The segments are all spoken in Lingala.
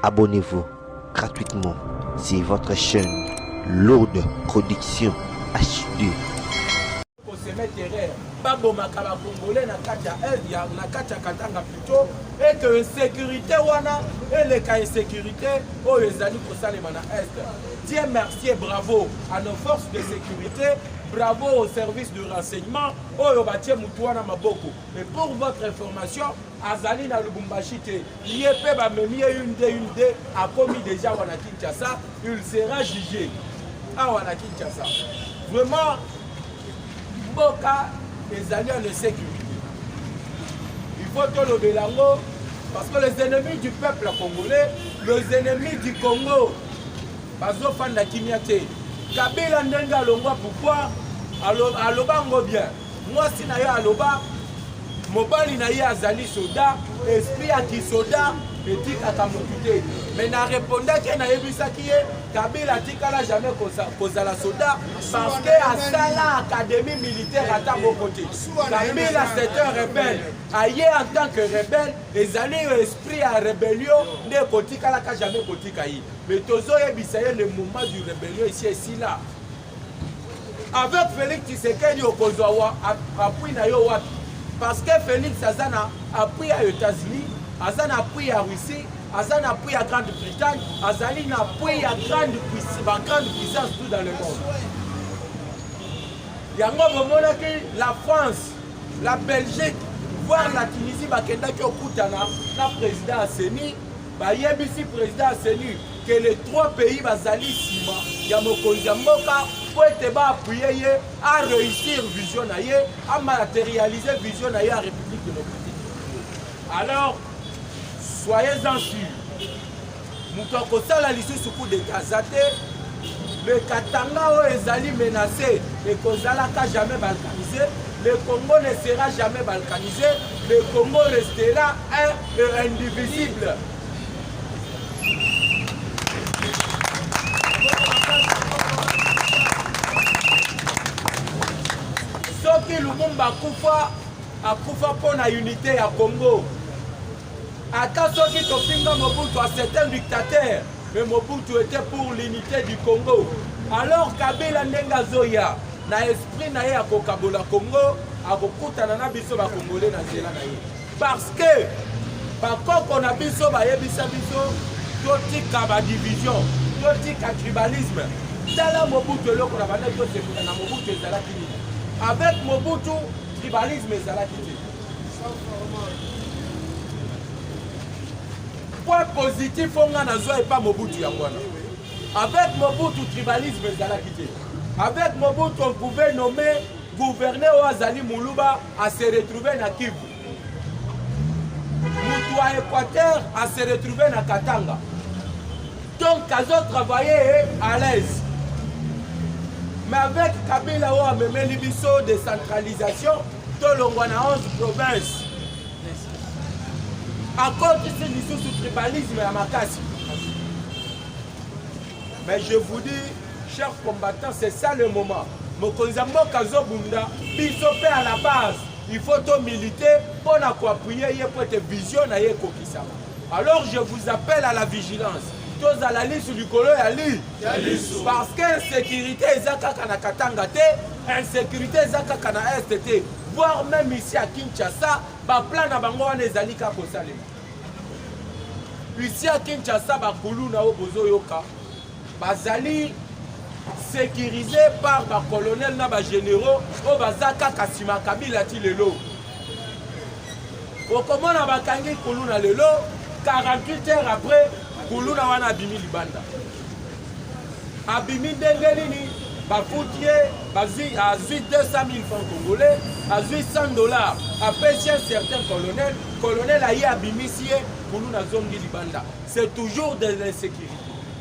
abonnez-vous gratuitement sur votre chaîne Lourde Production HD. Babomaka ba Congolais na kati ya Est ya na kati ya Katanga plutôt et que sécurité wana et les cas de sécurité oyo ezali kosalema na Est. Dieu merci et bravo à nos forces de sécurité, bravo aux services de renseignement oyo batie mutu wana maboko. Et pour votre information, azali na Lubumbashi te yepe ba memi une D a commis déjà wana Kinshasa, il sera jugé à wana Kinshasa. Vraiment Boka les alliés de sécurité. Il faut que le Bélango, parce que les ennemis du peuple congolais, les ennemis du Congo, Bazo Fanda Kimiate, Kabila Ndenga Longwa pourquoi Aloba ngo bien. Moi si na ya Aloba, Mobali na ya Azali Soda, esprit à qui Soda, et tika kamotute. Mais na répondait que na yebisa qui est Kabila tika la jamais kozala soda parce que à Sala académie militaire à Tambo côté. Kabila c'est un rebelle. Aïe en tant que rebelle, les alliés esprit à rébellion ne kotika la ka jamais kotika yi. Mais tozo yebisa le moment du rébellion ici là. Avec Félix Tshisekedi okozwa appui na yo wapi. Parce que Félix Azana appui aux États-Unis, Azana appui à Russie, Azana appui à Grande-Bretagne, Azali appui à grande puissance tout dans le monde. La France, la Belgique, voire la Tunisie, le président Asseni, le président Asseni, que les trois pays Bazali Sima, Yamokozamoka, pour être appuyé à réussir vision à matérialiser vision à la République de nos pays. Alors, soyez-en sûrs. Moutoko Sala l'issue sous coup de Kazate, le Katanga est allé menacé, le Kozala n'a jamais balkanisé, le Congo ne sera jamais balkanisé, le Congo restera un et indivisible. Soki Lumumba akufa pour la unité à Congo. Ata soki topinga Mobutu à certains dictateurs, mais Mobutu était pour l'unité du Congo. Alors Kabila Ndenga Zoya, na esprit na ye à Kokabola Congo, à Kokutana na biso ba Congolais na zela na ye. Parce que bakoko na biso ba yebisa biso totika ba division, totika tribalisme. Tala Mobutu loko na bana to se na Mobutu ezalaki nini. Avec Mobutu, tribalisme ezalaki te. Point positif, on a et pas Mobutu Yangwana. Avec Mobutu, tribalisme ezalaki te. Avec Mobutu, on pouvait nommer gouverneur Azali Moulouba à se retrouver na Kivu. Moutou à Équateur à se retrouver na Katanga. Donc, Kazo travaillait à l'aise. Mais avec Kabila ou Ameme Libiso, décentralisation, tout le monde a 11 provinces. À cause de ce tribalisme à Makassi. Mais je vous dis, chers combattants, c'est ça le moment. Mokonzambo Kazo Bunda, bisopé à la base. Il faut tout militer pour appuyer pour être vision à Kokisa. Alors je vous appelle à la vigilance. Tous à la liste du colo Ali. Parce qu'insécurité ezaka na Katanga te, insécurité ezaka na Est, voire même ici à Kinshasa, ba plan na bango wana ezali ka kosalema. Ici à Kinshasa ba kulu na obozo yoka, bazali sécurisé par ba colonel na ba généraux o bazaka kasima Kabila ti lelo. Okomona bakangi kulu na lelo 48 heures après Kuluna wana abimi libanda. Abimi dengelini, bafoutier, bazui 200 000 francs congolais, à 800 $. Après chez certains colonels a y abimi sié, Kuluna zongi libanda. C'est toujours de l'insécurité.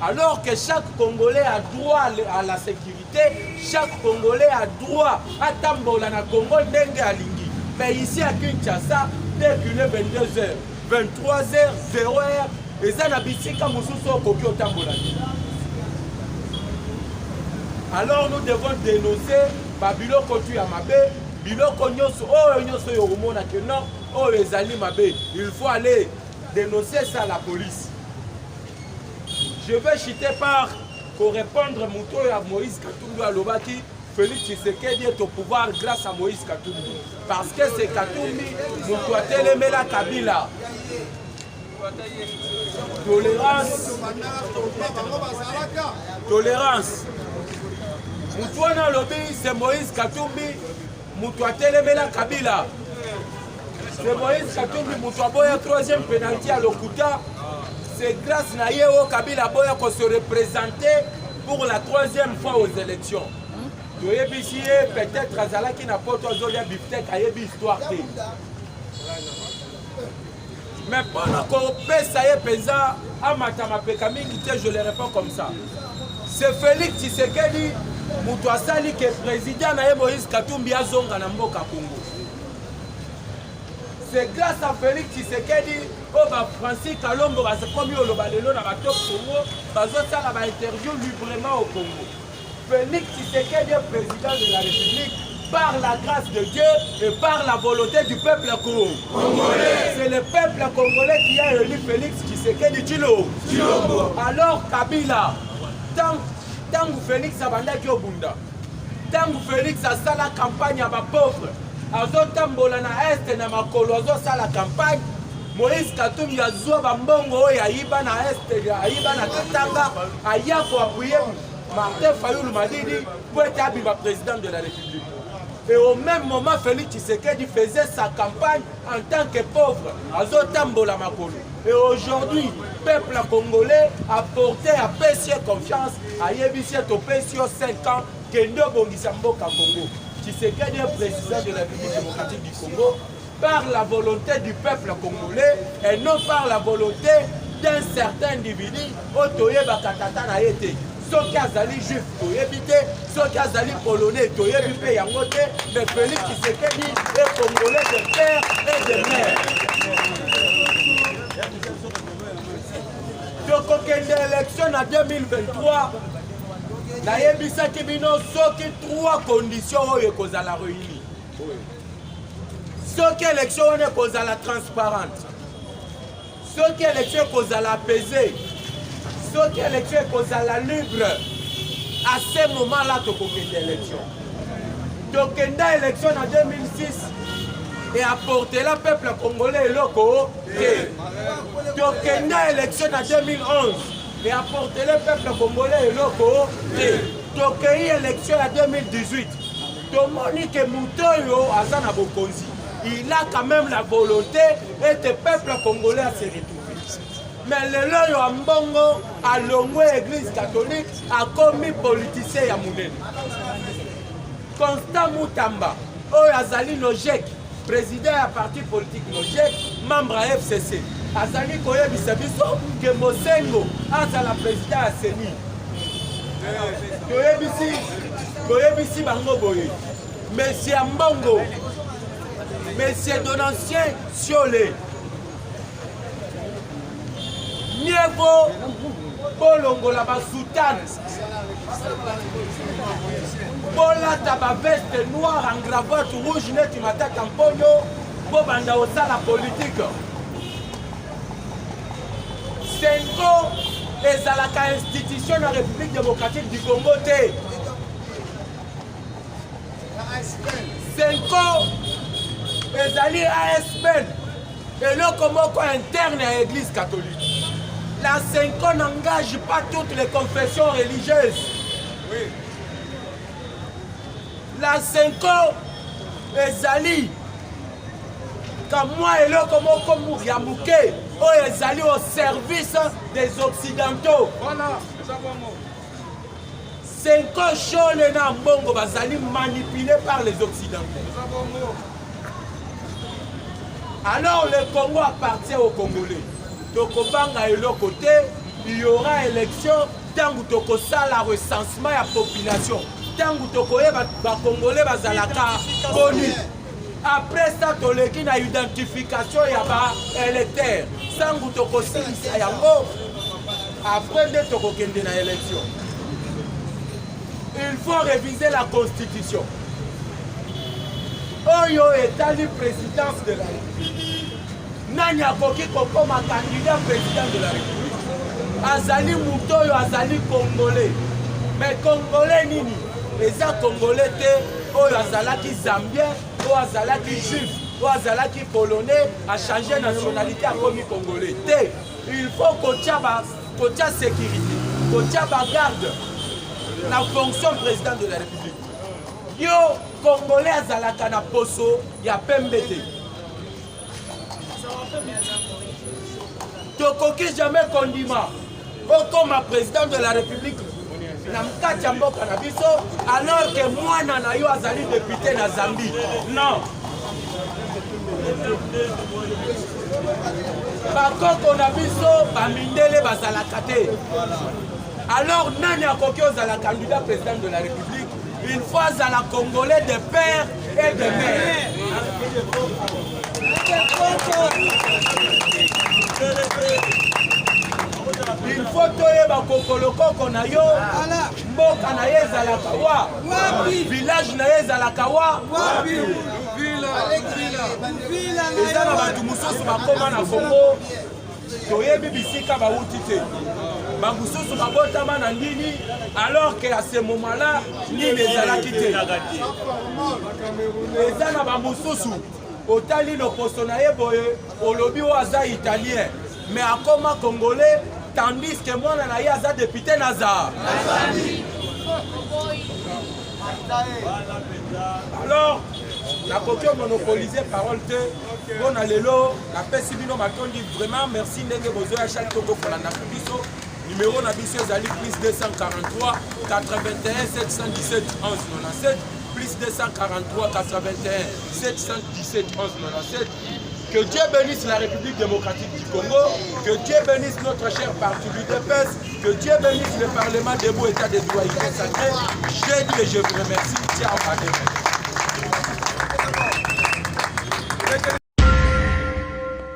Alors que chaque Congolais a droit à la sécurité, chaque Congolais a droit à Tambola na Congo ndenge alingi. Mais ici à Kinshasa, dès qu'il est 22h, 23h, 0h, et ça n'a pas alors nous devons dénoncer Babylone Kotu Yamabe, Biloko Nyoso, oh Nyoso Yoromona que non, oh les Ali Mabe. Il faut aller dénoncer ça à la police. Je vais chuter par correspondre Mouto à Moïse Katumbi à Lobaki. Félix Tshisekedi est au pouvoir grâce à Moïse Katumbi. Parce que c'est Katumbi, Mouto a télémé la Kabila. Tolérance. Tolérance. Mouto na lobby, c'est Moïse Katumbi. Mouto a télémé la Kabila. C'est Moïse Katumbi, Mouto a boya troisième pénalty à Lokuta. C'est grâce à Yeo Kabila Boya qu'on se représentait pour la troisième fois aux élections. Peut-être Azala qui n'a pas aujourd'hui Biftek a une histoire. Mais pendant qu'on paie ça y est pesant, à Matama Pekaming, je ne le réponds comme ça. C'est Félix Tshisekedi, Moutoua Sali, qui est président de Moïse Katumbi à Zonga Namboka Congo. C'est grâce à Félix Tshisekedi, Francis Kalombo, comme il y a un Congo, il a interview librement au Congo. Félix Tshisekedi est président de la République par la grâce de Dieu et par la volonté du peuple congolais. C'est le peuple congolais qui a élu Félix Tshisekedi Tshilombo. Alors Kabila, tant que Félix a bandaki au Bunda, tant que Félix a fait la campagne à ma pauvre, azotambola na est na makolo azosala campagne, Moïse Katumbi azwa bambongo oyo ayiba na est ayiba na Katanga aya ko appuyer Martin Fayulu Madidi pour être président de la République. Et au même moment, Félix Tshisekedi faisait sa campagne en tant que pauvre, azotambola makolo. Et aujourd'hui, le peuple congolais a porté à Pessier confiance, à Yébissi au Pessier 5 ans, Kendo Bongisambo Congo. Tshisekedi est président de la République démocratique du Congo par la volonté du peuple congolais et non par la volonté d'un certain individu, Otoye Bakatata na été. Ceux qui azali juif, toyebi te, ceux qui azali polonais, toyebi pe yango te, mais Félix Tshisekedi est congolais de père et de mère. Tokokende élection en 2023, nayebisaki bino soki 3 conditions oyo ekozala réunies. Soki élection wana ekozala transparente, soki élection ekozala apaisée, soki élection ekozala libre, à ce moment-là tokokende élection. Tokenda élection en 2006 et apporter le peuple congolais eloko te. Tokenda élection en 2011 et apporter le peuple congolais eloko te. Tokei élection en 2018. Tomoni ke Mutoyo azana bokonzi. Il a quand même la volonté et le peuple congolais à se retrouver. Mais le loyo ambongo a longwe église catholique a commis politicien ya munene. Constant Moutamba, Azali Nojek, président à parti politique Nojek, membre à FCC. Azali Koye Bisabiso, que Mosengo, Azala président à Seni. Koye Bisi Bango Boye. Monsieur Ambongo, Monsieur Donatien Siolé. Niego Bolongo la Soutane. Bola taba veste noire en cravate rouge net tu m'attaques en pogno. Bobanda au la politique. Senko ezalaka institution de la République démocratique du Congo te. Senko ezali ASBN. Et là comment interne à l'église catholique. La Senko n'engage pas toutes les confessions religieuses. Oui. La Senko ezali comme moi et là comment comme Yamouké ezali au service des occidentaux. Voilà, Senko Chole na Mbongo bazali manipulé par les occidentaux. Alors le Congo appartient aux Congolais. Tokobanga et l'autre côté, il y aura élection tant que Tokosala recensement de la population. Tant que Tokoye va Congolais bazalaka connu. Après ça, toleki na identification ya ba électeur. Sans que Tokosilisa yango. Après de Tokokende na élection. Il faut réviser la constitution. Oyo est la présidence de la République. Nanya Koki comme candidat président de la République. azali mutoyo azali congolais. Mais congolais nini? Eza congolais te oyo azalaki zambien, oyo azalaki juif, oyo azalaki polonais, a changé nationalité akomi congolais. Te, il faut kotia sécurité, kotia garde la fonction président de la République. Yo congolais azalaka na poso ya pembe te. Tokoki jamais kondima comme président de la République na mkati ya mboka na biso alors que mwana na yo azali député na Zambie. Non. Bakoko na biso bamindele bazalaka te. Alors nani akoki ozala candidat président de la République? Une fois azala congolais de père et de mère. Il faut toyeba kokolokoko na yo mboka na ye ezalaka wa village na ye ezalaka wa eza na bato mosusu bakoma na Kongo toyebi bisika bauti te bamosusu babotama na nini alors que à ce moment là nini ezalaki te eza na bamosusu otali loposo na ye boye olobi oyo aza italien mais akoma congolais tandis que moi na ye aza député naza. Alors nakoki monopoliser parole te mpona lelo napesi bino matondi vraiment merci ndenge bozoya chaque togo kolanda biso. Numéro na biso ezali plus 243 81 717 11 97 plus 243 81 717 11 97. Que Dieu bénisse la République démocratique du Congo, que Dieu bénisse notre cher parti du DPS, que Dieu bénisse le Parlement debout État des droits consacré. Je dis et je vous remercie. Ciao,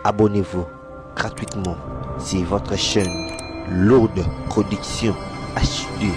Abonnez-vous gratuitement sur votre chaîne Lourde Production HD.